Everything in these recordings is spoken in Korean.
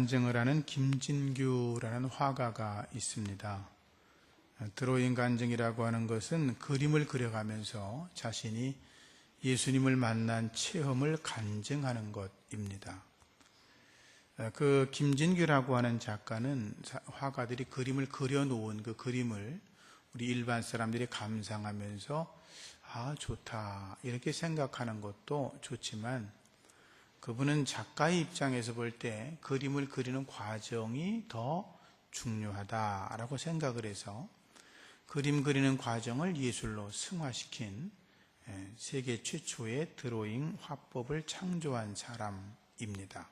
간증을 하는 김진규라는 화가가 있습니다. 드로잉 간증이라고 하는 것은 그림을 그려가면서 자신이 예수님을 만난 체험을 간증하는 것입니다. 그 김진규라고 하는 작가는 화가들이 그림을 그려놓은 그 그림을 우리 일반 사람들이 감상하면서 좋다 이렇게 생각하는 것도 좋지만 그분은 작가의 입장에서 볼 때 그림을 그리는 과정이 더 중요하다라고 생각을 해서 그림 그리는 과정을 예술로 승화시킨 세계 최초의 드로잉 화법을 창조한 사람입니다.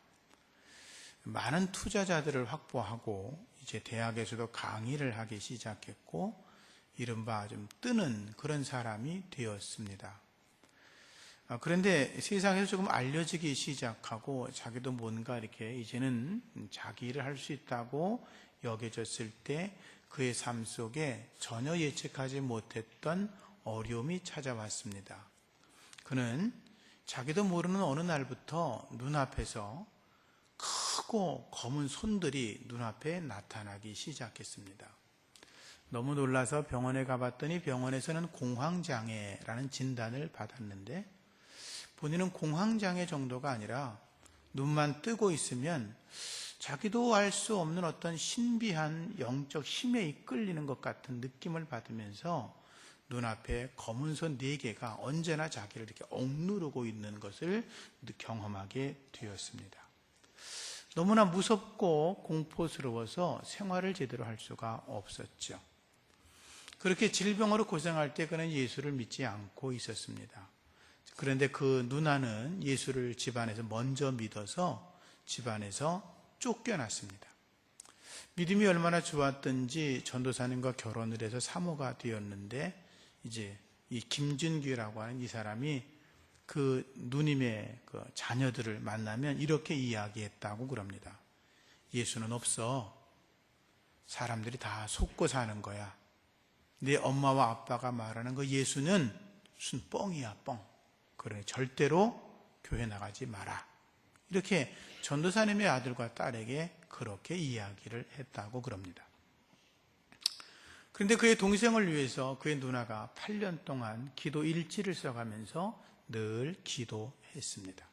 많은 투자자들을 확보하고 이제 대학에서도 강의를 하기 시작했고 이른바 좀 뜨는 그런 사람이 되었습니다. 그런데 세상에서 조금 알려지기 시작하고 자기도 뭔가 이렇게 이제는 자기 일을 할 수 있다고 여겨졌을 때 그의 삶 속에 전혀 예측하지 못했던 어려움이 찾아왔습니다. 그는 자기도 모르는 어느 날부터 눈앞에서 크고 검은 손들이 눈앞에 나타나기 시작했습니다. 너무 놀라서 병원에 가봤더니 병원에서는 공황장애라는 진단을 받았는데 본인은 공황장애 정도가 아니라 눈만 뜨고 있으면 자기도 알 수 없는 어떤 신비한 영적 힘에 이끌리는 것 같은 느낌을 받으면서 눈앞에 검은 손 4개가 언제나 자기를 이렇게 억누르고 있는 것을 경험하게 되었습니다. 너무나 무섭고 공포스러워서 생활을 제대로 할 수가 없었죠. 그렇게 질병으로 고생할 때 그는 예수를 믿지 않고 있었습니다. 그런데 그 누나는 예수를 집안에서 먼저 믿어서 집안에서 쫓겨났습니다. 믿음이 얼마나 좋았던지 전도사님과 결혼을 해서 사모가 되었는데 이제 이 김진규라고 하는 이 사람이 그 누님의 그 자녀들을 만나면 이렇게 이야기했다고 그럽니다. 예수는 없어. 사람들이 다 속고 사는 거야. 내 엄마와 아빠가 말하는 그 예수는 무슨 뻥이야, 뻥. 그러니 절대로 교회 나가지 마라. 이렇게 전도사님의 아들과 딸에게 그렇게 이야기를 했다고 그럽니다. 그런데 그의 동생을 위해서 그의 누나가 8년 동안 기도 일지를 써가면서 늘 기도했습니다.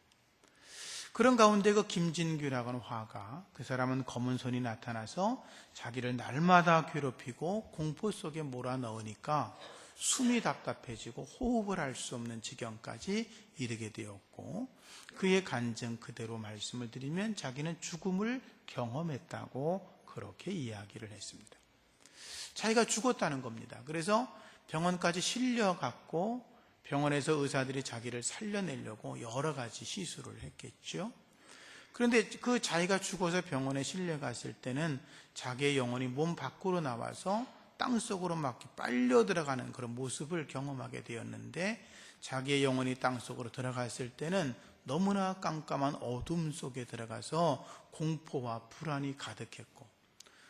그런 가운데 그 김진규라고 하는 화가, 그 사람은 검은 손이 나타나서 자기를 날마다 괴롭히고 공포 속에 몰아넣으니까 숨이 답답해지고 호흡을 할 수 없는 지경까지 이르게 되었고, 그의 간증 그대로 말씀을 드리면 자기는 죽음을 경험했다고 그렇게 이야기를 했습니다. 자기가 죽었다는 겁니다. 그래서 병원까지 실려갔고 병원에서 의사들이 자기를 살려내려고 여러 가지 시술을 했겠죠. 그런데 그 자기가 죽어서 병원에 실려갔을 때는 자기의 영혼이 몸 밖으로 나와서 땅속으로 막 빨려 들어가는 그런 모습을 경험하게 되었는데, 자기의 영혼이 땅속으로 들어갔을 때는 너무나 깜깜한 어둠 속에 들어가서 공포와 불안이 가득했고,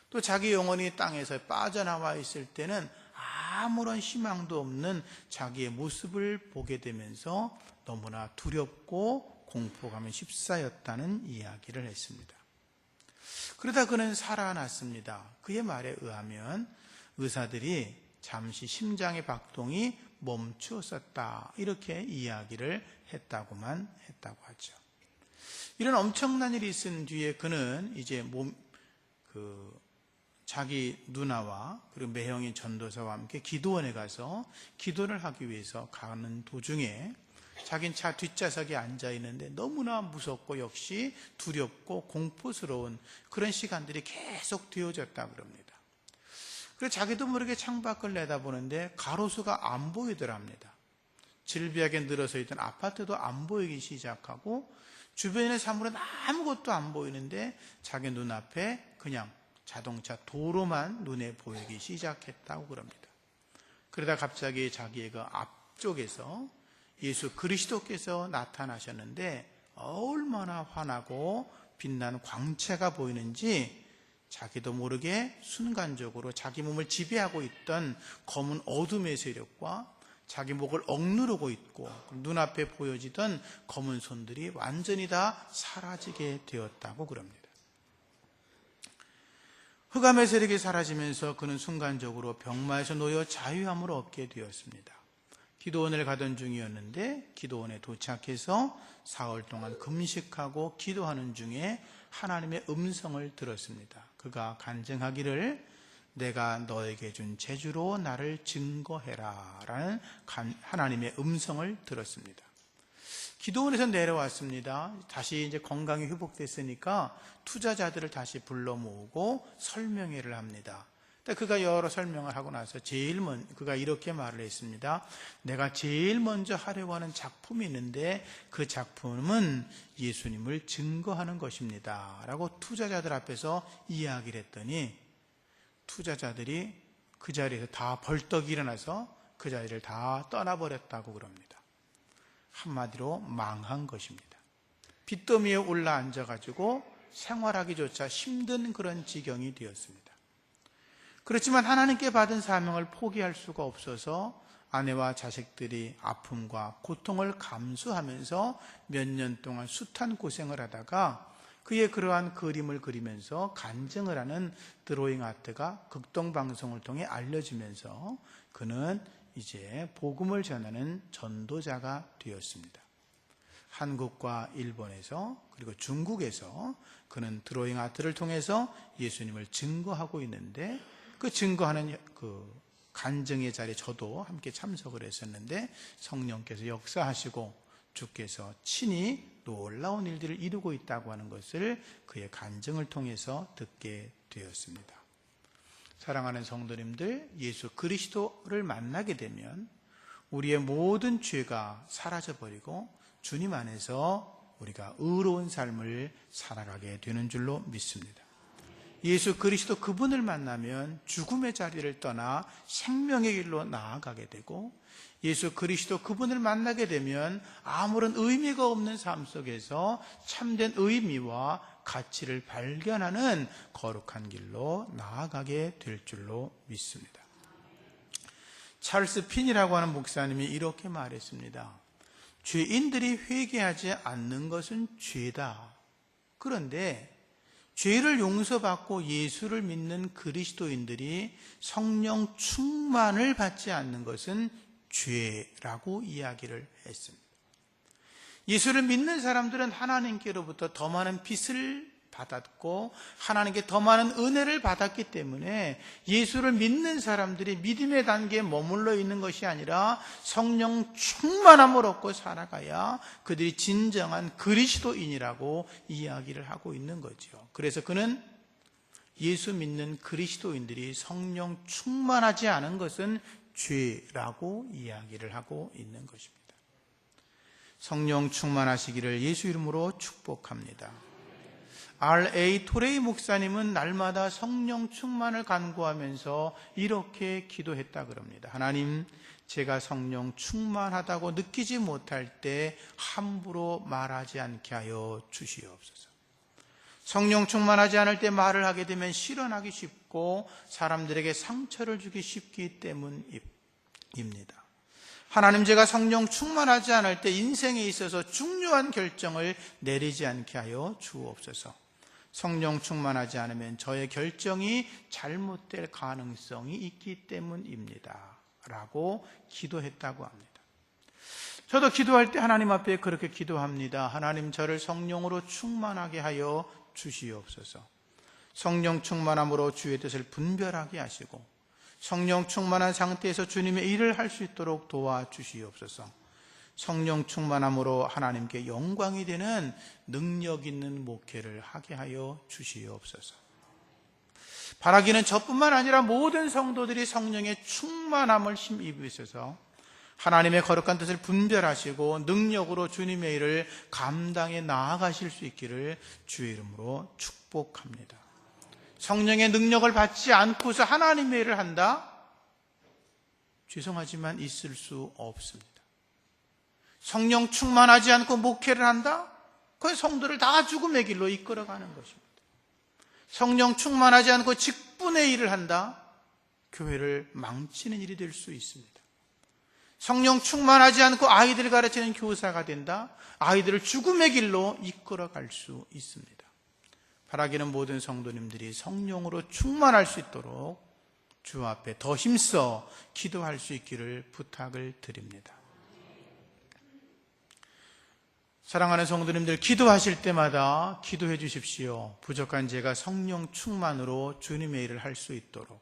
또 자기 영혼이 땅에서 빠져나와 있을 때는 아무런 희망도 없는 자기의 모습을 보게 되면서 너무나 두렵고 공포감에 휩싸였다는 이야기를 했습니다. 그러다 그는 살아났습니다. 그의 말에 의하면 의사들이 잠시 심장의 박동이 멈추었었다 이렇게 이야기를 했다고 하죠. 이런 엄청난 일이 있은 뒤에 그는 이제 자기 누나와 그리고 매형인 전도사와 함께 기도원에 가서 기도를 하기 위해서 가는 도중에 자기는 차 뒷좌석에 앉아 있는데 너무나 무섭고 역시 두렵고 공포스러운 그런 시간들이 계속 되어졌다 그럽니다. 그래서 자기도 모르게 창밖을 내다보는데 가로수가 안 보이더랍니다. 질비하게 늘어서 있던 아파트도 안 보이기 시작하고 주변의 사물은 아무것도 안 보이는데 자기 눈앞에 그냥 자동차 도로만 눈에 보이기 시작했다고 그럽니다. 그러다 갑자기 자기의 그 앞쪽에서 예수 그리스도께서 나타나셨는데 얼마나 환하고 빛나는 광채가 보이는지 자기도 모르게 순간적으로 자기 몸을 지배하고 있던 검은 어둠의 세력과 자기 목을 억누르고 있고 눈앞에 보여지던 검은 손들이 완전히 다 사라지게 되었다고 그럽니다. 흑암의 세력이 사라지면서 그는 순간적으로 병마에서 놓여 자유함을 얻게 되었습니다. 기도원을 가던 중이었는데 기도원에 도착해서 사흘 동안 금식하고 기도하는 중에 하나님의 음성을 들었습니다. 그가 간증하기를 내가 너에게 준 재주로 나를 증거해라 라는 하나님의 음성을 들었습니다. 기도원에서 내려왔습니다. 다시 이제 건강이 회복됐으니까 투자자들을 다시 불러 모으고 설명회를 합니다. 그가 여러 설명을 하고 나서 그가 이렇게 말을 했습니다. 내가 제일 먼저 하려고 하는 작품이 있는데 그 작품은 예수님을 증거하는 것입니다 라고 투자자들 앞에서 이야기를 했더니 투자자들이 그 자리에서 다 벌떡 일어나서 그 자리를 다 떠나버렸다고 그럽니다. 한마디로 망한 것입니다. 빚더미에 올라 앉아가지고 생활하기조차 힘든 그런 지경이 되었습니다. 그렇지만 하나님께 받은 사명을 포기할 수가 없어서 아내와 자식들이 아픔과 고통을 감수하면서 몇 년 동안 숱한 고생을 하다가 그의 그러한 그림을 그리면서 간증을 하는 드로잉 아트가 극동방송을 통해 알려지면서 그는 이제 복음을 전하는 전도자가 되었습니다. 한국과 일본에서 그리고 중국에서 그는 드로잉 아트를 통해서 예수님을 증거하고 있는데 그 증거하는 그 간증의 자리에 저도 함께 참석을 했었는데 성령께서 역사하시고 주께서 친히 놀라운 일들을 이루고 있다고 하는 것을 그의 간증을 통해서 듣게 되었습니다. 사랑하는 성도님들, 예수 그리스도를 만나게 되면 우리의 모든 죄가 사라져버리고 주님 안에서 우리가 의로운 삶을 살아가게 되는 줄로 믿습니다. 예수 그리스도 그분을 만나면 죽음의 자리를 떠나 생명의 길로 나아가게 되고 예수 그리스도 그분을 만나게 되면 아무런 의미가 없는 삶 속에서 참된 의미와 가치를 발견하는 거룩한 길로 나아가게 될 줄로 믿습니다. 찰스 핀이라고 하는 목사님이 이렇게 말했습니다. 죄인들이 회개하지 않는 것은 죄다. 그런데 죄를 용서받고 예수를 믿는 그리스도인들이 성령 충만을 받지 않는 것은 죄라고 이야기를 했습니다. 예수를 믿는 사람들은 하나님께로부터 더 많은 빚을 받았고 하나님께 더 많은 은혜를 받았기 때문에 예수를 믿는 사람들이 믿음의 단계에 머물러 있는 것이 아니라 성령 충만함을 얻고 살아가야 그들이 진정한 그리스도인이라고 이야기를 하고 있는 거죠. 그래서 그는 예수 믿는 그리스도인들이 성령 충만하지 않은 것은 죄라고 이야기를 하고 있는 것입니다. 성령 충만하시기를 예수 이름으로 축복합니다. R.A. 토레이 목사님은 날마다 성령 충만을 간구하면서 이렇게 기도했다 그럽니다. 하나님, 제가 성령 충만하다고 느끼지 못할 때 함부로 말하지 않게 하여 주시옵소서. 성령 충만하지 않을 때 말을 하게 되면 실언하기 쉽고 사람들에게 상처를 주기 쉽기 때문입니다. 하나님, 제가 성령 충만하지 않을 때 인생에 있어서 중요한 결정을 내리지 않게 하여 주옵소서. 성령 충만하지 않으면 저의 결정이 잘못될 가능성이 있기 때문입니다 라고 기도했다고 합니다. 저도 기도할 때 하나님 앞에 그렇게 기도합니다. 하나님, 저를 성령으로 충만하게 하여 주시옵소서. 성령 충만함으로 주의 뜻을 분별하게 하시고 성령 충만한 상태에서 주님의 일을 할 수 있도록 도와주시옵소서. 성령 충만함으로 하나님께 영광이 되는 능력 있는 목회를 하게 하여 주시옵소서. 바라기는 저뿐만 아니라 모든 성도들이 성령의 충만함을 힘입으셔서 하나님의 거룩한 뜻을 분별하시고 능력으로 주님의 일을 감당해 나아가실 수 있기를 주의 이름으로 축복합니다. 성령의 능력을 받지 않고서 하나님의 일을 한다? 죄송하지만 있을 수 없습니다. 성령 충만하지 않고 목회를 한다? 그건 성도를 다 죽음의 길로 이끌어가는 것입니다. 성령 충만하지 않고 직분의 일을 한다? 교회를 망치는 일이 될 수 있습니다. 성령 충만하지 않고 아이들을 가르치는 교사가 된다? 아이들을 죽음의 길로 이끌어갈 수 있습니다. 바라기는 모든 성도님들이 성령으로 충만할 수 있도록 주 앞에 더 힘써 기도할 수 있기를 부탁을 드립니다. 사랑하는 성도님들, 기도하실 때마다 기도해 주십시오. 부족한 제가 성령 충만으로 주님의 일을 할 수 있도록,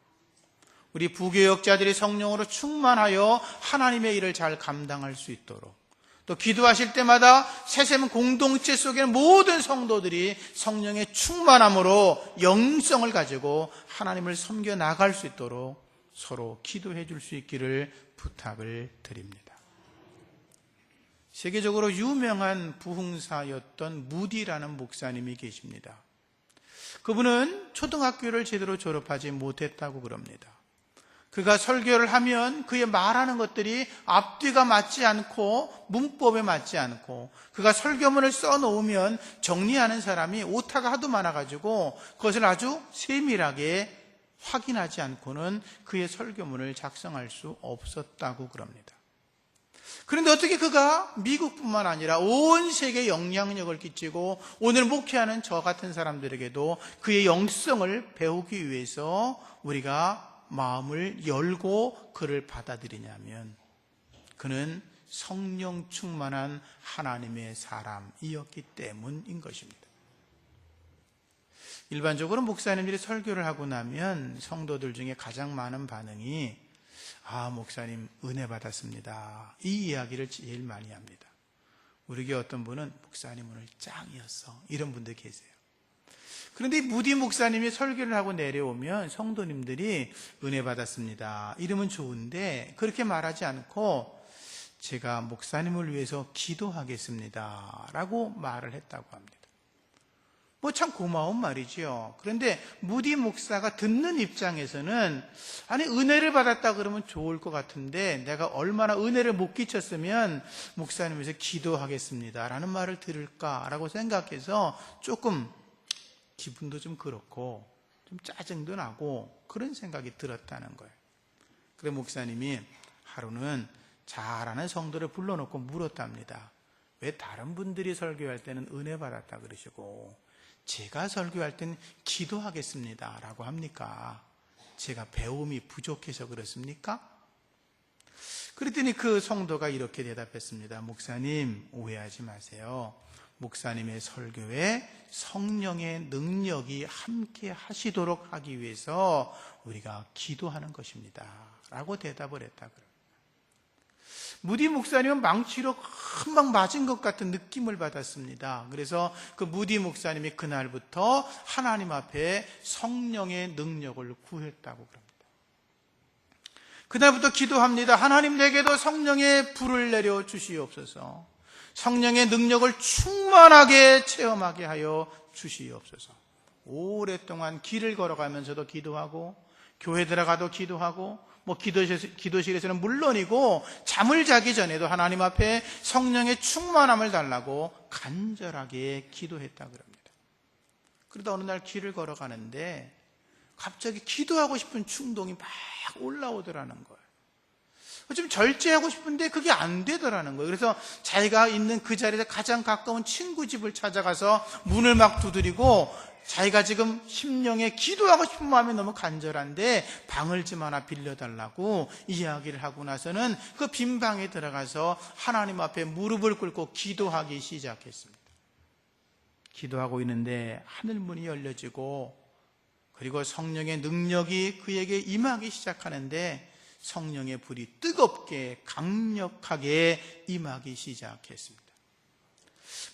우리 부교역자들이 성령으로 충만하여 하나님의 일을 잘 감당할 수 있도록, 또 기도하실 때마다 세셈 공동체 속에 모든 성도들이 성령의 충만함으로 영성을 가지고 하나님을 섬겨 나갈 수 있도록 서로 기도해 줄 수 있기를 부탁을 드립니다. 세계적으로 유명한 부흥사였던 무디라는 목사님이 계십니다. 그분은 초등학교를 제대로 졸업하지 못했다고 그럽니다. 그가 설교를 하면 그의 말하는 것들이 앞뒤가 맞지 않고 문법에 맞지 않고, 그가 설교문을 써놓으면 정리하는 사람이 오타가 하도 많아가지고 그것을 아주 세밀하게 확인하지 않고는 그의 설교문을 작성할 수 없었다고 그럽니다. 그런데 어떻게 그가 미국뿐만 아니라 온 세계에 영향력을 끼치고 오늘 목회하는 저 같은 사람들에게도 그의 영성을 배우기 위해서 우리가 마음을 열고 그를 받아들이냐면, 그는 성령 충만한 하나님의 사람이었기 때문인 것입니다. 일반적으로 목사님들이 설교를 하고 나면 성도들 중에 가장 많은 반응이 목사님 은혜 받았습니다, 이 이야기를 제일 많이 합니다. 우리 교회 어떤 분은 목사님 오늘 짱이었어, 이런 분들 계세요. 그런데 이 무디 목사님이 설교를 하고 내려오면 성도님들이 은혜 받았습니다, 이러면 좋은데 그렇게 말하지 않고 제가 목사님을 위해서 기도하겠습니다 라고 말을 했다고 합니다. 참 고마운 말이죠. 그런데 무디 목사가 듣는 입장에서는 은혜를 받았다 그러면 좋을 것 같은데 내가 얼마나 은혜를 못 끼쳤으면 목사님에서 기도하겠습니다 라는 말을 들을까라고 생각해서 조금 기분도 좀 그렇고 좀 짜증도 나고 그런 생각이 들었다는 거예요. 그래서 목사님이 하루는 잘하는 성도를 불러놓고 물었답니다. 왜 다른 분들이 설교할 때는 은혜 받았다 그러시고 제가 설교할 때는 기도하겠습니다 라고 합니까? 제가 배움이 부족해서 그렇습니까? 그랬더니 그 성도가 이렇게 대답했습니다. 목사님, 오해하지 마세요. 목사님의 설교에 성령의 능력이 함께 하시도록 하기 위해서 우리가 기도하는 것입니다 라고 대답을 했다 그래요. 무디 목사님은 망치로 금방 맞은 것 같은 느낌을 받았습니다. 그래서 그 무디 목사님이 그날부터 하나님 앞에 성령의 능력을 구했다고 그럽니다. 그날부터 기도합니다. 하나님, 내게도 성령의 불을 내려 주시옵소서. 성령의 능력을 충만하게 체험하게 하여 주시옵소서. 오랫동안 길을 걸어가면서도 기도하고, 교회 들어가도 기도하고, 기도실에서는 물론이고 잠을 자기 전에도 하나님 앞에 성령의 충만함을 달라고 간절하게 기도했다 그럽니다. 그러다 어느 날 길을 걸어가는데 갑자기 기도하고 싶은 충동이 막 올라오더라는 거예요. 좀 절제하고 싶은데 그게 안 되더라는 거예요. 그래서 자기가 있는 그 자리에서 가장 가까운 친구 집을 찾아가서 문을 막 두드리고, 자기가 지금 심령에 기도하고 싶은 마음이 너무 간절한데 방을 좀 하나 빌려달라고 이야기를 하고 나서는 그 빈 방에 들어가서 하나님 앞에 무릎을 꿇고 기도하기 시작했습니다. 기도하고 있는데 하늘문이 열려지고, 그리고 성령의 능력이 그에게 임하기 시작하는데 성령의 불이 뜨겁게 강력하게 임하기 시작했습니다.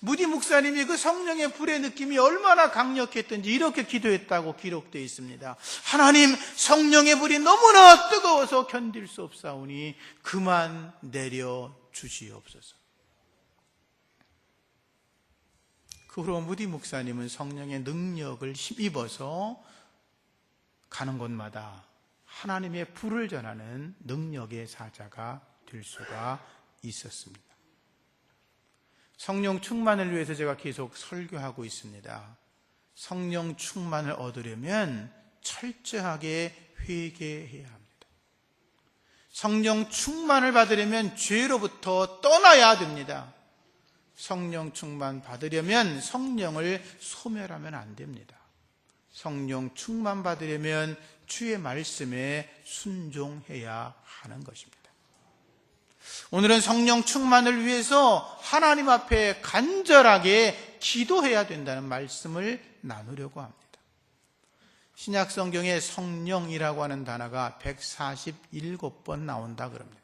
무디 목사님이 그 성령의 불의 느낌이 얼마나 강력했던지 이렇게 기도했다고 기록되어 있습니다. 하나님, 성령의 불이 너무나 뜨거워서 견딜 수 없사오니 그만 내려 주시옵소서. 그 후로 무디 목사님은 성령의 능력을 힘입어서 가는 곳마다 하나님의 불을 전하는 능력의 사자가 될 수가 있었습니다. 성령 충만을 위해서 제가 계속 설교하고 있습니다. 성령 충만을 얻으려면 철저하게 회개해야 합니다. 성령 충만을 받으려면 죄로부터 떠나야 됩니다. 성령 충만 받으려면 성령을 소멸하면 안 됩니다. 성령 충만 받으려면 주의 말씀에 순종해야 하는 것입니다. 오늘은 성령 충만을 위해서 하나님 앞에 간절하게 기도해야 된다는 말씀을 나누려고 합니다. 신약 성경에 성령이라고 하는 단어가 147번 나온다 그럽니다.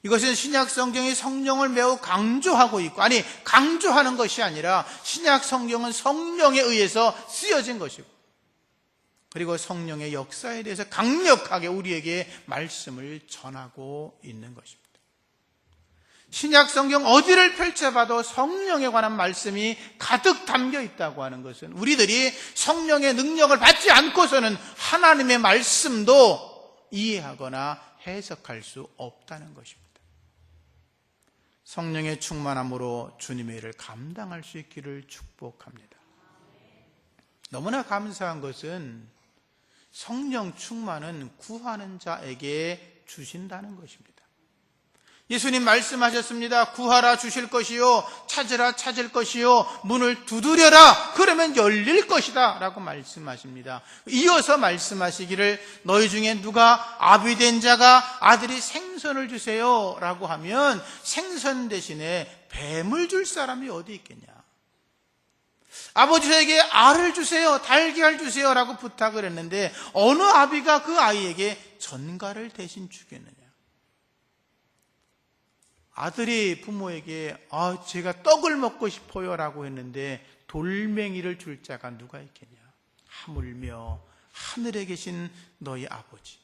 이것은 신약 성경이 성령을 매우 강조하고 있고, 아니 강조하는 것이 아니라 신약 성경은 성령에 의해서 쓰여진 것이고, 그리고 성령의 역사에 대해서 강력하게 우리에게 말씀을 전하고 있는 것입니다. 신약 성경 어디를 펼쳐봐도 성령에 관한 말씀이 가득 담겨 있다고 하는 것은 우리들이 성령의 능력을 받지 않고서는 하나님의 말씀도 이해하거나 해석할 수 없다는 것입니다. 성령의 충만함으로 주님의 일을 감당할 수 있기를 축복합니다. 너무나 감사한 것은 성령 충만은 구하는 자에게 주신다는 것입니다. 예수님 말씀하셨습니다. 구하라 주실 것이요, 찾으라 찾을 것이요, 문을 두드려라 그러면 열릴 것이다 라고 말씀하십니다. 이어서 말씀하시기를 너희 중에 누가 아비된 자가 아들이 생선을 주세요 라고 하면 생선 대신에 뱀을 줄 사람이 어디 있겠냐. 아버지에게 알을 주세요, 달걀 주세요 라고 부탁을 했는데 어느 아비가 그 아이에게 전갈을 대신 주겠느냐. 아들이 부모에게 제가 떡을 먹고 싶어요 라고 했는데 돌멩이를 줄 자가 누가 있겠냐. 하물며 하늘에 계신 너희 아버지,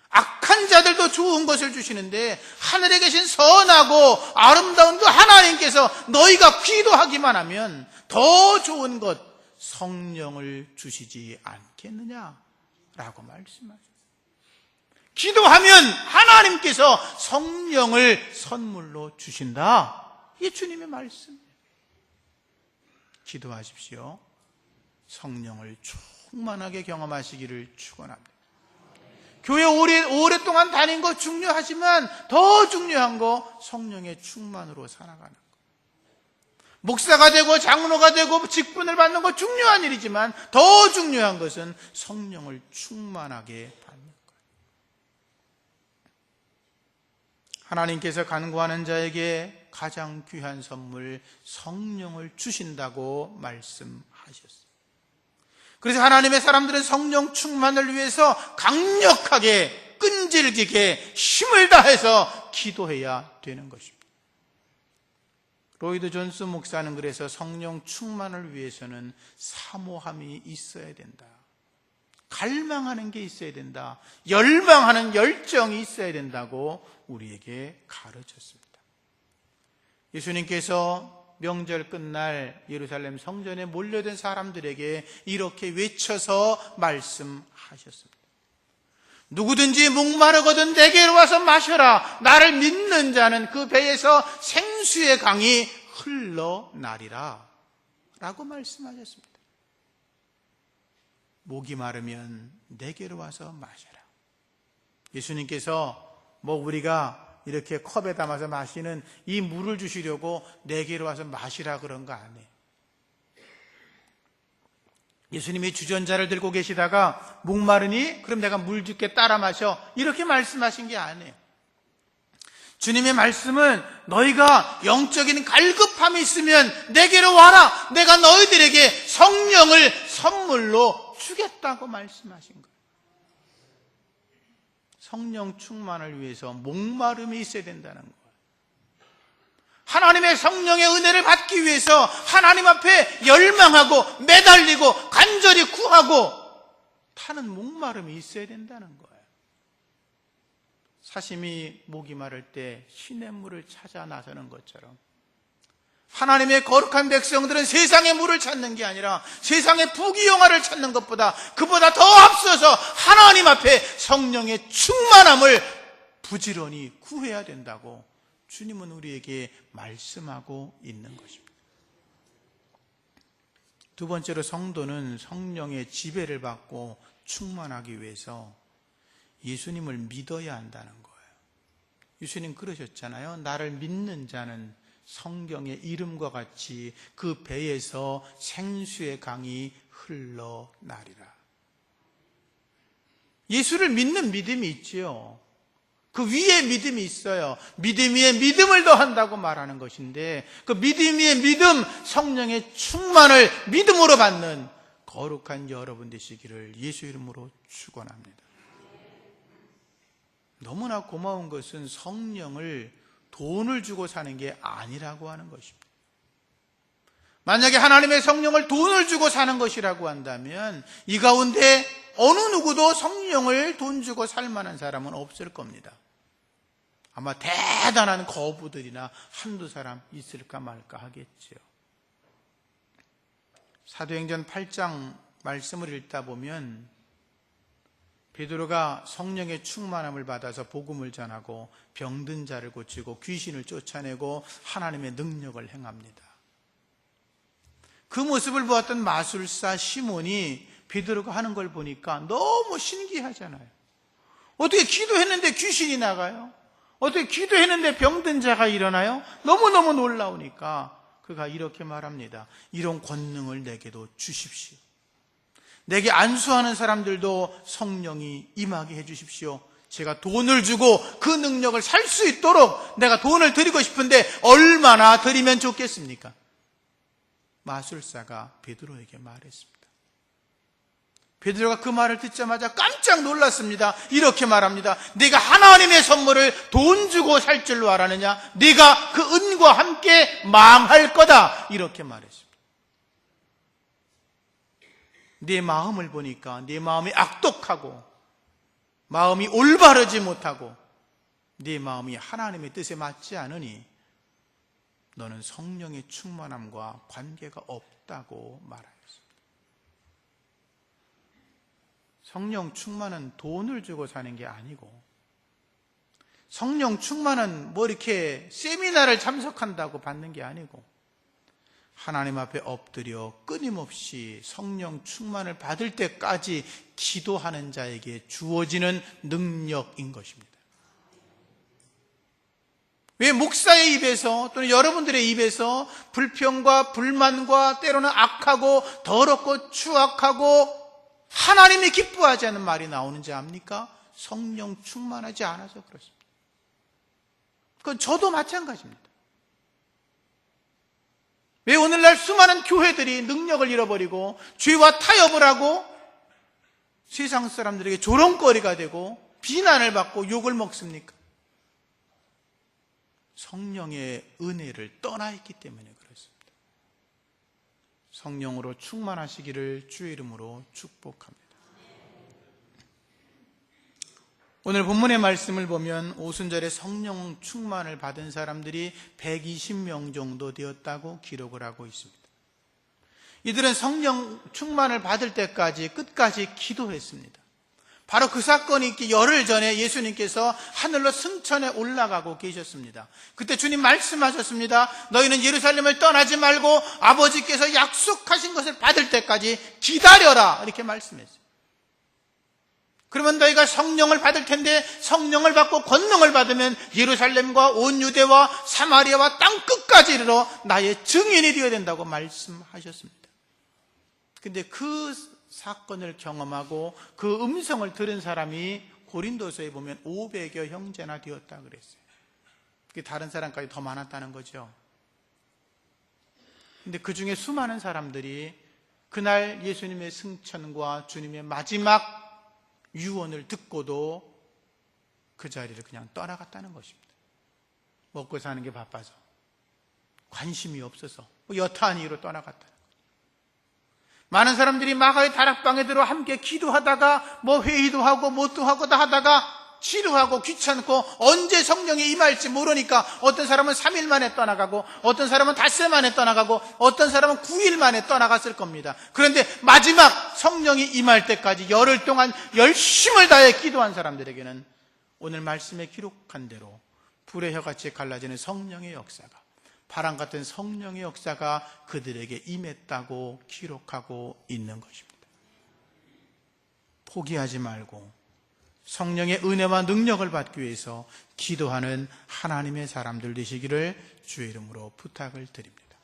악한 자들도 좋은 것을 주시는데 하늘에 계신 선하고 아름다운 그 하나님께서 너희가 기도하기만 하면 더 좋은 것 성령을 주시지 않겠느냐 라고 말씀하셨습니다. 기도하면 하나님께서 성령을 선물로 주신다. 이게 주님의 말씀이에요. 기도하십시오. 성령을 충만하게 경험하시기를 축원합니다. 교회 오랫동안 다닌 거 중요하지만 더 중요한 거 성령의 충만으로 살아가는 거. 목사가 되고 장로가 되고 직분을 받는 거 중요한 일이지만 더 중요한 것은 성령을 충만하게 받는 것. 하나님께서 간구하는 자에게 가장 귀한 선물 성령을 주신다고 말씀하셨어요. 그래서 하나님의 사람들은 성령 충만을 위해서 강력하게 끈질기게 힘을 다해서 기도해야 되는 것입니다. 로이드 존스 목사는 그래서 성령 충만을 위해서는 사모함이 있어야 된다. 갈망하는 게 있어야 된다. 열망하는 열정이 있어야 된다고 우리에게 가르쳤습니다. 예수님께서 명절 끝날 예루살렘 성전에 몰려든 사람들에게 이렇게 외쳐서 말씀하셨습니다. 누구든지 목마르거든 내게로 와서 마셔라. 나를 믿는 자는 그 배에서 생수의 강이 흘러나리라 라고 말씀하셨습니다. 목이 마르면 내게로 와서 마셔라. 예수님께서 우리가 이렇게 컵에 담아서 마시는 이 물을 주시려고 내게로 와서 마시라 그런 거 아니에요. 예수님이 주전자를 들고 계시다가 목마르니 그럼 내가 물 줄게 따라 마셔 이렇게 말씀하신 게 아니에요. 주님의 말씀은 너희가 영적인 갈급함이 있으면 내게로 와라. 내가 너희들에게 성령을 선물로 주겠다고 말씀하신 거예요. 성령 충만을 위해서 목마름이 있어야 된다는 거예요. 하나님의 성령의 은혜를 받기 위해서 하나님 앞에 열망하고 매달리고 간절히 구하고 타는 목마름이 있어야 된다는 거예요. 사심이 목이 마를 때 시냇물을 찾아 나서는 것처럼 하나님의 거룩한 백성들은 세상의 물을 찾는 게 아니라 세상의 부귀영화를 찾는 것보다 그보다 더 앞서서 하나님 앞에 성령의 충만함을 부지런히 구해야 된다고 주님은 우리에게 말씀하고 있는 것입니다. 두 번째로 성도는 성령의 지배를 받고 충만하기 위해서 예수님을 믿어야 한다는 거예요. 예수님 그러셨잖아요. 나를 믿는 자는 성경의 이름과 같이 그 배에서 생수의 강이 흘러나리라. 예수를 믿는 믿음이 있지요. 그 위에 믿음이 있어요. 믿음 위에 믿음을 더한다고 말하는 것인데, 그 믿음 위에 믿음, 성령의 충만을 믿음으로 받는 거룩한 여러분 되시기를 예수 이름으로 축원합니다. 너무나 고마운 것은 성령을 돈을 주고 사는 게 아니라고 하는 것입니다. 만약에 하나님의 성령을 돈을 주고 사는 것이라고 한다면 이 가운데 어느 누구도 성령을 돈 주고 살 만한 사람은 없을 겁니다. 아마 대단한 거부들이나 한두 사람 있을까 말까 하겠지요. 사도행전 8장 말씀을 읽다 보면 베드로가 성령의 충만함을 받아서 복음을 전하고 병든 자를 고치고 귀신을 쫓아내고 하나님의 능력을 행합니다. 그 모습을 보았던 마술사 시몬이 베드로가 하는 걸 보니까 너무 신기하잖아요. 어떻게 기도했는데 귀신이 나가요? 어떻게 기도했는데 병든 자가 일어나요? 너무너무 놀라우니까 그가 이렇게 말합니다. 이런 권능을 내게도 주십시오. 내게 안수하는 사람들도 성령이 임하게 해주십시오. 제가 돈을 주고 그 능력을 살 수 있도록 내가 돈을 드리고 싶은데 얼마나 드리면 좋겠습니까? 마술사가 베드로에게 말했습니다. 베드로가 그 말을 듣자마자 깜짝 놀랐습니다. 이렇게 말합니다. 네가 하나님의 선물을 돈 주고 살 줄로 알았느냐? 네가 그 은과 함께 망할 거다. 이렇게 말했습니다. 네 마음을 보니까 네 마음이 악독하고 마음이 올바르지 못하고 네 마음이 하나님의 뜻에 맞지 않으니 너는 성령의 충만함과 관계가 없다고 말하였습니다. 성령 충만은 돈을 주고 사는 게 아니고, 성령 충만은 뭐 이렇게 세미나를 참석한다고 받는 게 아니고, 하나님 앞에 엎드려 끊임없이 성령 충만을 받을 때까지 기도하는 자에게 주어지는 능력인 것입니다. 왜 목사의 입에서 또는 여러분들의 입에서 불평과 불만과 때로는 악하고 더럽고 추악하고 하나님이 기뻐하지 않는 말이 나오는지 압니까? 성령 충만하지 않아서 그렇습니다. 그건 저도 마찬가지입니다. 왜 오늘날 수많은 교회들이 능력을 잃어버리고 죄와 타협을 하고 세상 사람들에게 조롱거리가 되고 비난을 받고 욕을 먹습니까? 성령의 은혜를 떠나 있기 때문에 그렇습니다. 성령으로 충만하시기를 주의 이름으로 축복합니다. 오늘 본문의 말씀을 보면 오순절에 성령 충만을 받은 사람들이 120명 정도 되었다고 기록을 하고 있습니다. 이들은 성령 충만을 받을 때까지 끝까지 기도했습니다. 바로 그 사건이 있기 열흘 전에 예수님께서 하늘로 승천해 올라가고 계셨습니다. 그때 주님 말씀하셨습니다. 너희는 예루살렘을 떠나지 말고 아버지께서 약속하신 것을 받을 때까지 기다려라, 이렇게 말씀했어요. 그러면 너희가 성령을 받을 텐데 성령을 받고 권능을 받으면 예루살렘과 온 유대와 사마리아와 땅 끝까지 이르러 나의 증인이 되어야 된다고 말씀하셨습니다. 근데 그 사건을 경험하고 그 음성을 들은 사람이 고린도서에 보면 500여 형제나 되었다 그랬어요. 그게 다른 사람까지 더 많았다는 거죠. 근데 그 중에 수많은 사람들이 그날 예수님의 승천과 주님의 마지막 유언을 듣고도 그 자리를 그냥 떠나갔다는 것입니다. 먹고 사는 게 바빠서, 관심이 없어서, 여타한 이유로 떠나갔다는 거예요. 많은 사람들이 마가의 다락방에 들어 함께 기도하다가 회의도 하고 뭣도 하고 다 하다가 지루하고 귀찮고 언제 성령이 임할지 모르니까 어떤 사람은 3일 만에 떠나가고 어떤 사람은 닷새 만에 떠나가고 어떤 사람은 9일 만에 떠나갔을 겁니다. 그런데 마지막 성령이 임할 때까지 열흘 동안 열심을 다해 기도한 사람들에게는 오늘 말씀에 기록한 대로 불의 혀같이 갈라지는 성령의 역사가, 바람 같은 성령의 역사가 그들에게 임했다고 기록하고 있는 것입니다. 포기하지 말고 성령의 은혜와 능력을 받기 위해서 기도하는 하나님의 사람들 되시기를 주의 이름으로 부탁을 드립니다.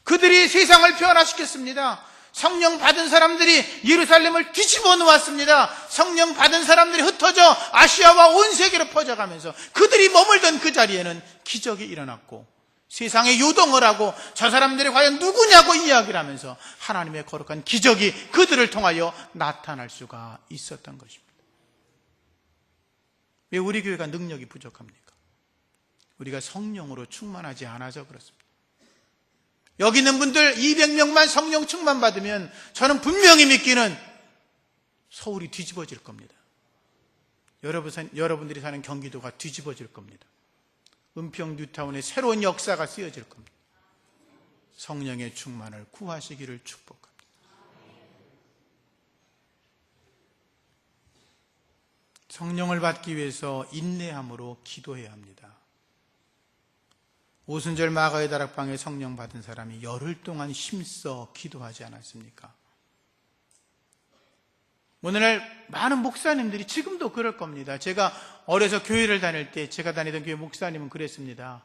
그들이 세상을 변화시켰습니다. 성령 받은 사람들이 예루살렘을 뒤집어 놓았습니다. 성령 받은 사람들이 흩어져 아시아와 온 세계로 퍼져가면서 그들이 머물던 그 자리에는 기적이 일어났고, 세상에 요동을 하고 저 사람들이 과연 누구냐고 이야기를 하면서 하나님의 거룩한 기적이 그들을 통하여 나타날 수가 있었던 것입니다. 왜 우리 교회가 능력이 부족합니까? 우리가 성령으로 충만하지 않아서 그렇습니다. 여기 있는 분들 200명만 성령 충만 받으면 저는 분명히 믿기는 서울이 뒤집어질 겁니다. 여러분들이 사는 경기도가 뒤집어질 겁니다. 은평 뉴타운에 새로운 역사가 쓰여질 겁니다. 성령의 충만을 구하시기를 축복합니다. 성령을 받기 위해서 인내함으로 기도해야 합니다. 오순절 마가의 다락방에 성령 받은 사람이 열흘 동안 힘써 기도하지 않았습니까? 오늘날 많은 목사님들이 지금도 그럴 겁니다. 제가 어려서 교회를 다닐 때 제가 다니던 교회 목사님은 그랬습니다.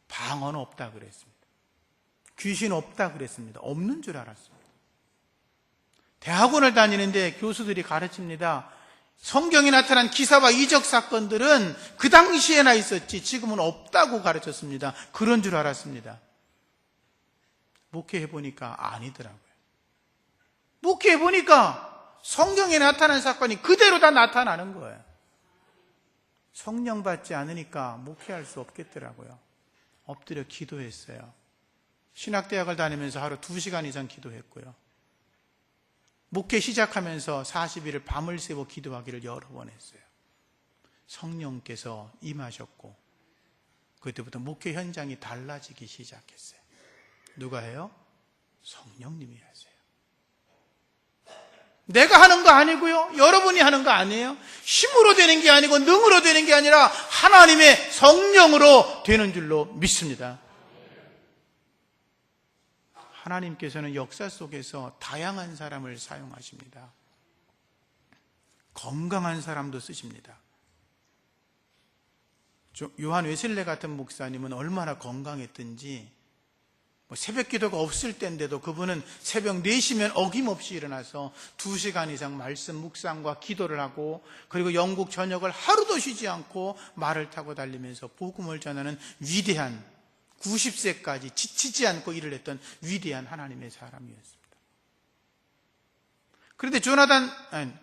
방언 없다 그랬습니다. 귀신 없다 그랬습니다. 없는 줄 알았습니다. 대학원을 다니는데 교수들이 가르칩니다. 성경에 나타난 기사와 이적 사건들은 그 당시에나 있었지 지금은 없다고 가르쳤습니다. 그런 줄 알았습니다. 목회해보니까 아니더라고요. 목회해보니까 성경에 나타난 사건이 그대로 다 나타나는 거예요. 성령 받지 않으니까 목회할 수 없겠더라고요. 엎드려 기도했어요. 신학대학을 다니면서 하루 2시간 이상 기도했고요. 목회 시작하면서 40일을 밤을 새워 기도하기를 여러 번 했어요. 성령께서 임하셨고 그때부터 목회 현장이 달라지기 시작했어요. 누가 해요? 성령님이 하세요. 내가 하는 거 아니고요. 여러분이 하는 거 아니에요. 힘으로 되는 게 아니고 능으로 되는 게 아니라 하나님의 성령으로 되는 줄로 믿습니다. 하나님께서는 역사 속에서 다양한 사람을 사용하십니다. 건강한 사람도 쓰십니다. 요한 웨슬레 같은 목사님은 얼마나 건강했든지 새벽 기도가 없을 때인데도 그분은 새벽 4시면 어김없이 일어나서 2시간 이상 말씀 묵상과 기도를 하고, 그리고 영국 전역을 하루도 쉬지 않고 말을 타고 달리면서 복음을 전하는 위대한, 90세까지 지치지 않고 일을 했던 위대한 하나님의 사람이었습니다.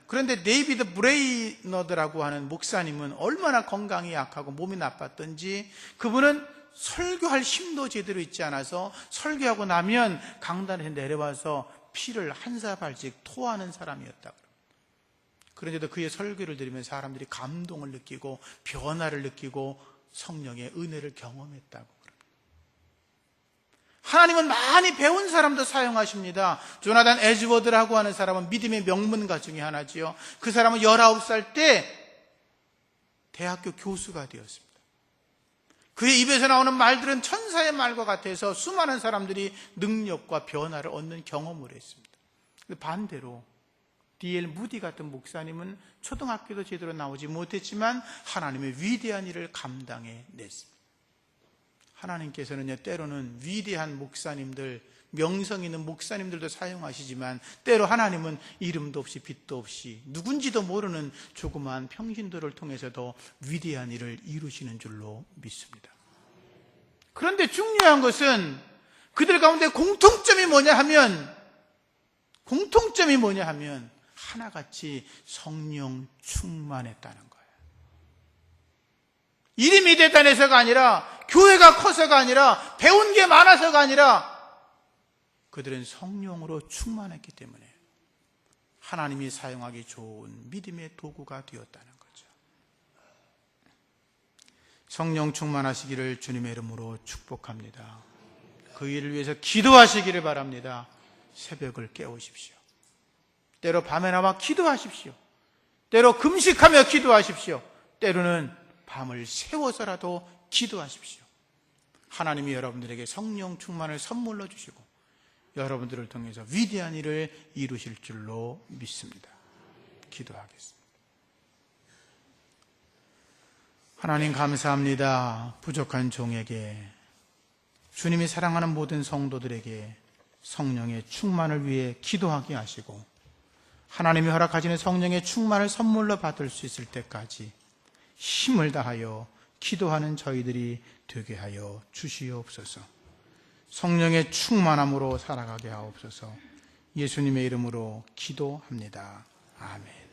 그런데 데이비드 브레이너드라고 하는 목사님은 얼마나 건강이 약하고 몸이 나빴던지 그분은 설교할 힘도 제대로 있지 않아서 설교하고 나면 강단에 내려와서 피를 한 사발씩 토하는 사람이었다. 그런데도 그의 설교를 들으면 사람들이 감동을 느끼고 변화를 느끼고 성령의 은혜를 경험했다고. 하나님은 많이 배운 사람도 사용하십니다. 조나단 에즈워드라고 하는 사람은 믿음의 명문가 중에 하나지요. 그 사람은 19살 때 대학교 교수가 되었습니다. 그의 입에서 나오는 말들은 천사의 말과 같아서 수많은 사람들이 능력과 변화를 얻는 경험을 했습니다. 반대로 D.L. 무디 같은 목사님은 초등학교도 제대로 나오지 못했지만 하나님의 위대한 일을 감당해냈습니다. 하나님께서는 때로는 위대한 목사님들, 명성 있는 목사님들도 사용하시지만 때로 하나님은 이름도 없이 빛도 없이 누군지도 모르는 조그마한 평신도를 통해서도 위대한 일을 이루시는 줄로 믿습니다. 그런데 중요한 것은 그들 가운데 공통점이 뭐냐 하면 하나같이 성령 충만했다는 거예요. 이름이 대단해서가 아니라, 교회가 커서가 아니라, 배운 게 많아서가 아니라 그들은 성령으로 충만했기 때문에 하나님이 사용하기 좋은 믿음의 도구가 되었다는 거죠. 성령 충만하시기를 주님의 이름으로 축복합니다. 그 일을 위해서 기도하시기를 바랍니다. 새벽을 깨우십시오. 때로 밤에 나와 기도하십시오. 때로 금식하며 기도하십시오. 때로는 밤을 새워서라도 기도하십시오. 하나님이 여러분들에게 성령 충만을 선물로 주시고 여러분들을 통해서 위대한 일을 이루실 줄로 믿습니다. 기도하겠습니다. 하나님 감사합니다. 부족한 종에게, 주님이 사랑하는 모든 성도들에게 성령의 충만을 위해 기도하게 하시고 하나님이 허락하시는 성령의 충만을 선물로 받을 수 있을 때까지 힘을 다하여 기도하는 저희들이 되게 하여 주시옵소서. 성령의 충만함으로 살아가게 하옵소서. 예수님의 이름으로 기도합니다. 아멘.